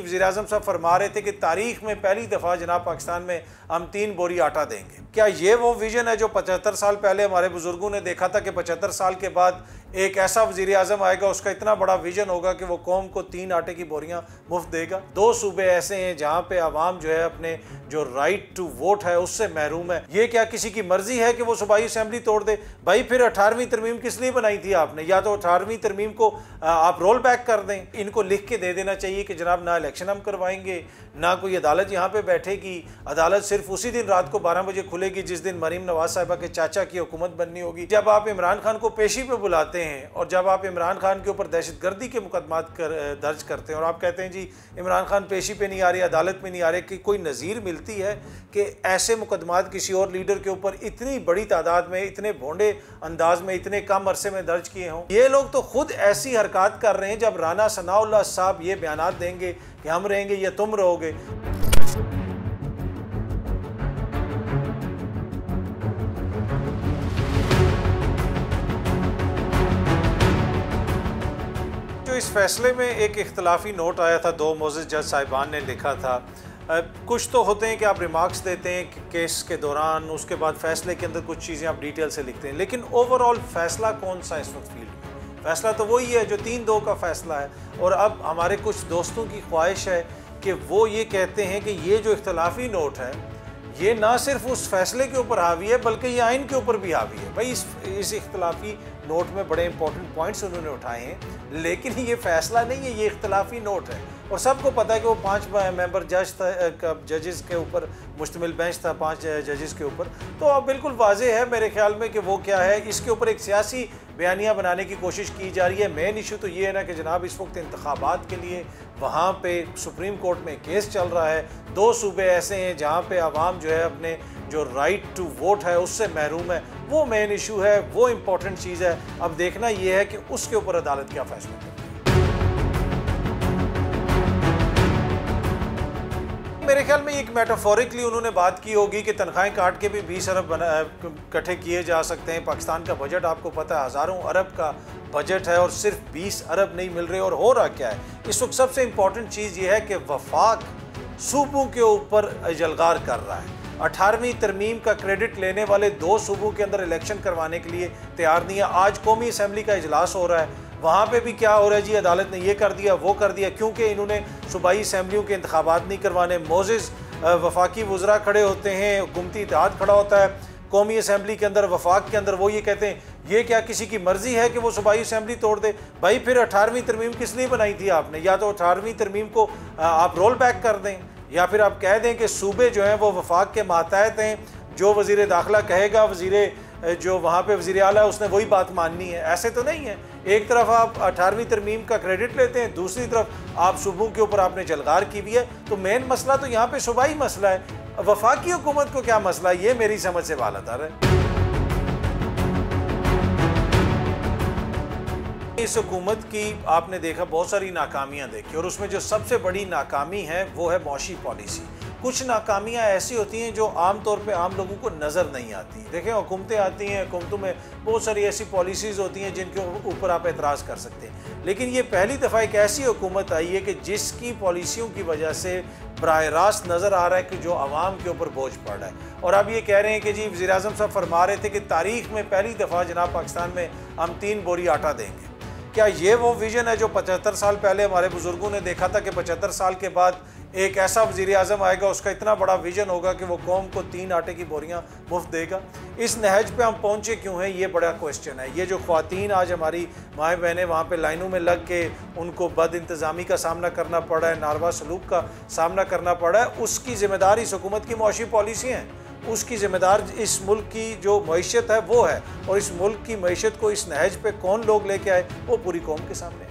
वज़ीर-ए-आज़म साहब फरमा रहे थे कि तारीख में पहली दफ़ा जनाब पाकिस्तान में हम 3 बोरी आटा देंगे। क्या ये वो विजन है जो 75 साल पहले हमारे बुजुर्गों ने देखा था कि 75 साल के बाद एक ऐसा वज़ीर-ए-आज़म आएगा, उसका इतना बड़ा विजन होगा कि वो कौम को 3 आटे की बोरियां मुफ्त देगा। 2 सूबे ऐसे हैं जहां पे आवाम जो है अपने जो राइट टू वोट है उससे महरूम है। ये क्या किसी की मर्जी है कि वो सूबाई असम्बली तोड़ दे? भाई फिर 18वीं तरमीम किस लिए बनाई थी आपने? या तो 18वीं तरमीम को आप रोल बैक कर दें। इनको लिख के दे देना चाहिए कि जनाब ना इलेक्शन हम करवाएंगे, ना कोई अदालत यहाँ पे बैठेगी। अदालत सिर्फ उसी दिन रात को 12 बजे खुलेगी जिस दिन मरीम नवाज साहिबा के चाचा की हुकूमत बननी होगी। जब आप इमरान खान को पेशी पे बुलाते हैं और जब आप इमरान खान के ऊपर दहशतगर्दी के मुकदमात दर्ज करते हैं और आप कहते हैं जी इमरान खान पेशी पे नहीं आ रही, अदालत में नहीं आ रहे, कि कोई नज़ीर मिलती है कि ऐसे मुकदमात किसी और लीडर के ऊपर इतनी बड़ी तादाद में, इतने भोंडे अंदाज में, इतने कम अरसे में दर्ज किए हों? ये लोग तो खुद ऐसी हरकत कर रहे हैं जब राना सनाउल्लाह साहब ये बयानात देंगे कि हम रहेंगे या तुम रहोगे। जो इस फैसले में एक इख्तलाफी नोट आया था, 2 मोअज़्ज़िज़ जज साहिबान ने लिखा था। कुछ तो होते हैं कि आप रिमार्क्स देते हैं कि केस के दौरान, उसके बाद फैसले के अंदर कुछ चीज़ें आप डिटेल से लिखते हैं, लेकिन ओवरऑल फैसला कौन सा इस वक्त फील्ड में? फैसला तो वही है जो 3-2 का फैसला है। और अब हमारे कुछ दोस्तों की ख्वाहिश है कि वो ये कहते हैं कि ये जो इख्तलाफी नोट है ये ना सिर्फ उस फैसले के ऊपर हावी है बल्कि ये आइन के ऊपर भी हावी है। भाई इस इख्तलाफी नोट में बड़े इंपॉर्टेंट पॉइंट्स उन्होंने उठाए हैं, लेकिन ये फैसला नहीं है, ये इख्तलाफी नोट है। और सबको पता है कि वो 5 मेंबर जजेस के ऊपर मुश्तमिल बेंच था, 5 जजेस के ऊपर। तो अब बिल्कुल वाज़ेह है मेरे ख्याल में कि वो क्या है, इसके ऊपर एक सियासी बयानिया बनाने की कोशिश की जा रही है। मेन इशू तो ये है ना कि जनाब इस वक्त इंतखाबात के लिए वहाँ पे सुप्रीम कोर्ट में केस चल रहा है। 2 सूबे ऐसे हैं जहाँ पे आवाम जो है अपने जो राइट टू वोट है उससे महरूम है। वो मेन इशू है, वो इम्पोर्टेंट चीज़ है। अब देखना ये है कि उसके ऊपर अदालत क्या फैसला करती है। मेरे ख्याल में एक मेटाफोरिकली उन्होंने बात की होगी कि तनख्वाहें काट के भी 20 अरब इकट्ठे किए जा सकते हैं। पाकिस्तान का बजट आपको पता है हज़ारों अरब का बजट है और सिर्फ 20 अरब नहीं मिल रहे। और हो रहा क्या है इस वक्त? सबसे इम्पॉर्टेंट चीज़ ये है कि वफाक सूबों के ऊपर जलगार कर रहा है। 18वीं तरमीम का क्रेडिट लेने वाले 2 सूबों के अंदर इलेक्शन करवाने के लिए तैयार नहीं है। आज कौमी असम्बली का इजलास हो रहा है, वहाँ पे भी क्या हो रहा है जी, अदालत ने ये कर दिया वो कर दिया, क्योंकि इन्होंने सूबाई असम्बलियों के इंतखाबात नहीं करवाने। मोअज़्ज़िज़ वफाकी वज़रा खड़े होते हैं, हुकूमती इत्तेहाद खड़ा होता है कौमी असम्बली के अंदर, वफाक के अंदर। वो ये कहते हैं ये क्या किसी की मर्जी है कि वो सूबाई असम्बली तोड़ दे? भाई फिर 18वीं तरमीम किस लिए बनाई थी आपने? या तो 18वीं तरमीम को आप रोल बैक कर दें, या फिर आप कह दें कि सूबे जो हैं वो वफाक के मातहत हैं, जो वज़ीर दाखिला कहेगा, जो वहाँ पे वज़ीर आला है उसने वही बात माननी है। ऐसे तो नहीं है। एक तरफ आप 18वीं तरमीम का क्रेडिट लेते हैं, दूसरी तरफ आप सूबों के ऊपर आपने जलगार की भी है। तो मेन मसला तो यहाँ पे सूबाई मसला है, वफाकी हुकूमत को क्या मसला है? ये मेरी समझ से बालातर है। इस हुकूमत की आपने देखा बहुत सारी नाकामियां देखी, और उसमें जो सबसे बड़ी नाकामी है वो है मौशी पॉलिसी। कुछ नाकामियां ऐसी होती हैं जो आम तौर पे आम लोगों को नज़र नहीं आती। देखें, हुकूमतें आती हैं, हुकूमतों में बहुत सारी ऐसी पॉलिसीज़ होती हैं जिनके ऊपर आप एतराज़ कर सकते हैं, लेकिन ये पहली दफ़ा एक ऐसी हुकूमत आई है कि जिसकी पॉलिसियों की वजह से बराह रास्त नज़र आ रहा है कि जो आवाम के ऊपर बोझ पड़ रहा है। और अब ये कह रहे हैं कि जी वज़ीर-ए-आज़म साहब फरमा रहे थे कि तारीख में पहली दफ़ा जनाब पाकिस्तान में हम 3 बोरी आटा देंगे। क्या ये वो विजन है जो 75 साल पहले हमारे बुजुर्गों ने देखा था कि 75 साल के बाद एक ऐसा वज़ीर-ए-आज़म आएगा, उसका इतना बड़ा विजन होगा कि वो कौम को 3 आटे की बोरियां मुफ्त देगा? इस नहज पे हम पहुंचे क्यों हैं, ये बड़ा क्वेश्चन है। ये जो ख्वातीन आज हमारी माएँ बहनें वहाँ पे लाइनों में लग के उनको बद इंतज़ामी का सामना करना पड़ रहा है, नारवा सलूक का सामना करना पड़ रहा है, उसकी ज़िम्मेदार इस हुकूमत की मौशी पॉलिसी हैं। उसकी ज़िम्मेदार इस मुल्क की जो मईशत है वो है, और इस मुल्क की मईशत को इस नहज पे कौन लोग लेके आए, वो पूरी कौम के सामने है।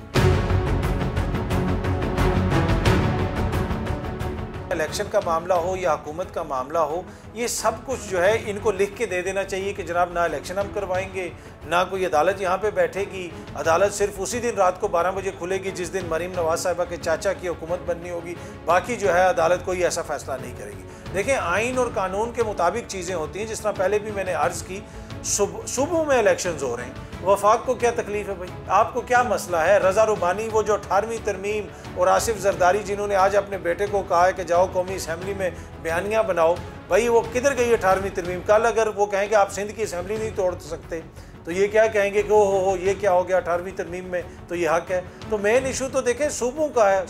इलेक्शन का मामला हो या हुकूमत का मामला हो, ये सब कुछ जो है इनको लिख के दे देना चाहिए कि जनाब ना इलेक्शन हम करवाएंगे, ना कोई अदालत यहाँ पे बैठेगी। अदालत सिर्फ उसी दिन रात को 12 बजे खुलेगी जिस दिन मरीम नवाज साहिबा के चाचा की हुकूमत बननी होगी। बाकी जो है अदालत कोई ऐसा फैसला नहीं करेगी। देखें, आइन और कानून के मुताबिक चीज़ें होती हैं। जिस तरह पहले भी मैंने अर्ज़ की सुबह में इलेक्शंस हो रहे हैं। वफाक को क्या तकलीफ है भाई? आपको क्या मसला है? रज़ा रुबानी वो जो 18वीं तरमीम और आसिफ जरदारी जिन्होंने आज अपने बेटे को कहा है कि जाओ कौमी असम्बली में बयानियाँ बनाओ, भाई वो किधर गई 18वीं तरमीम? कल अगर वो कहें कि आप सिंध की असम्बली नहीं तोड़ सकते तो ये क्या कहेंगे कि ओ हो ये क्या हो गया 18वीं तरमीम में, तो ये हक है। तो मेन इशू तो देखें सूबों का है।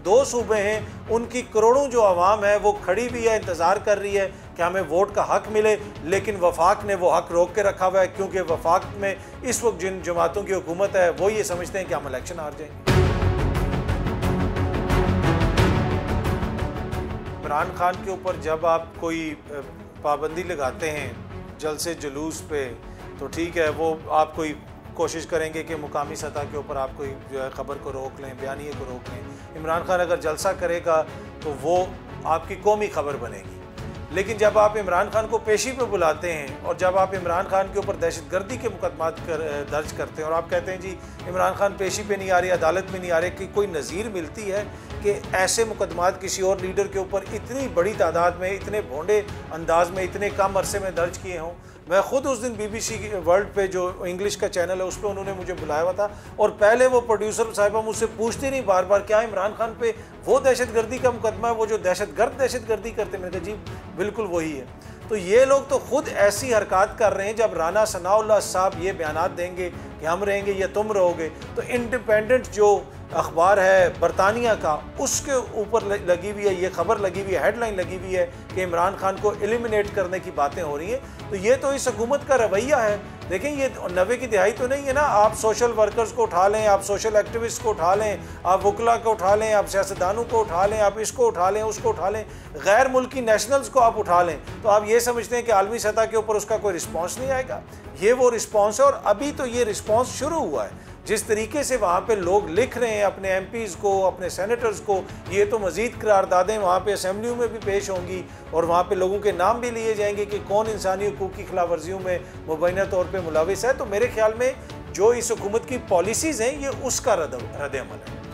दो सूबे हैं, उनकी करोड़ों जो आवाम है वो खड़ी भी है, इंतज़ार कर रही है कि हमें वोट का हक मिले, लेकिन वफाक ने वो हक रोक के रखा हुआ है, क्योंकि वफाक में इस वक्त जिन जमातों की हुकूमत है वो ये समझते हैं कि हम इलेक्शन हार जाएंगे। इमरान खान के ऊपर जब आप कोई पाबंदी लगाते हैं जलसे जुलूस पे, तो ठीक है, वो आप कोई कोशिश करेंगे कि मुकामी सतह के ऊपर आप कोई जो है ख़बर को रोक लें, बयानिए को रोक लें। इमरान खान अगर जलसा करेगा तो वो आपकी कौमी खबर बनेगी। लेकिन जब आप इमरान खान को पेशी पे बुलाते हैं और जब आप इमरान खान के ऊपर दहशतगर्दी के मुकदमात दर्ज करते हैं और आप कहते हैं जी इमरान खान पेशी पे नहीं आ रही, अदालत में नहीं आ रहे, कि कोई नज़ीर मिलती है कि ऐसे मुकदमात किसी और लीडर के ऊपर इतनी बड़ी तादाद में, इतने भोंडे अंदाज में, इतने कम अरसे में दर्ज किए हों? मैं ख़ुद उस दिन BBC वर्ल्ड पे जो इंग्लिश का चैनल है उस पर उन्होंने मुझे बुलाया हुआ था, और पहले वो प्रोड्यूसर साहिबा मुझसे पूछते नहीं बार बार क्या इमरान खान पे वो दहशतगर्दी का मुकदमा है, वो जो दहशतगर्दी करते। मैंने कहा जी बिल्कुल वही है। तो ये लोग तो खुद ऐसी हरकत कर रहे हैं। जब राना सनाउल्लाह साहब ये बयानात देंगे कि हम रहेंगे या तुम रहोगे, तो इंडिपेंडेंट जो अखबार है बरतानिया का, उसके ऊपर लगी हुई है ये खबर, लगी हुई है, हेडलाइन लगी हुई है कि इमरान खान को एलिमिनेट करने की बातें हो रही हैं। तो ये तो इस हुकूमत का रवैया है। देखें ये 90 की दिहाई तो नहीं है ना, आप सोशल वर्कर्स को उठा लें, आप सोशल एक्टिविस्ट को उठा लें, आप वकला को उठा लें, आप सियासतदानों को उठा लें, आप इसको उठा लें, उसको उठा लें, गैर मुल्की नेशनल्स को आप उठा लें, तो आप ये समझते हैं कि आलमी सतह के ऊपर उसका कोई रिस्पॉन्स नहीं आएगा? ये वो रिस्पॉन्स है। और अभी तो ये रिस्पॉन्स शुरू हुआ है। जिस तरीके से वहाँ पे लोग लिख रहे हैं अपने MPs को, अपने सेनेटर्स को, ये तो मज़ीद करारदादें वहाँ पे असम्बलियों में भी पेश होंगी और वहाँ पे लोगों के नाम भी लिए जाएंगे कि कौन इंसानी हुकूक की खिलाफ वर्जियों में मुबैना तौर पे मुलविस है। तो मेरे ख्याल में जो इस हुकूमत की पॉलिसीज़ हैं ये उसका रद्द अमल है।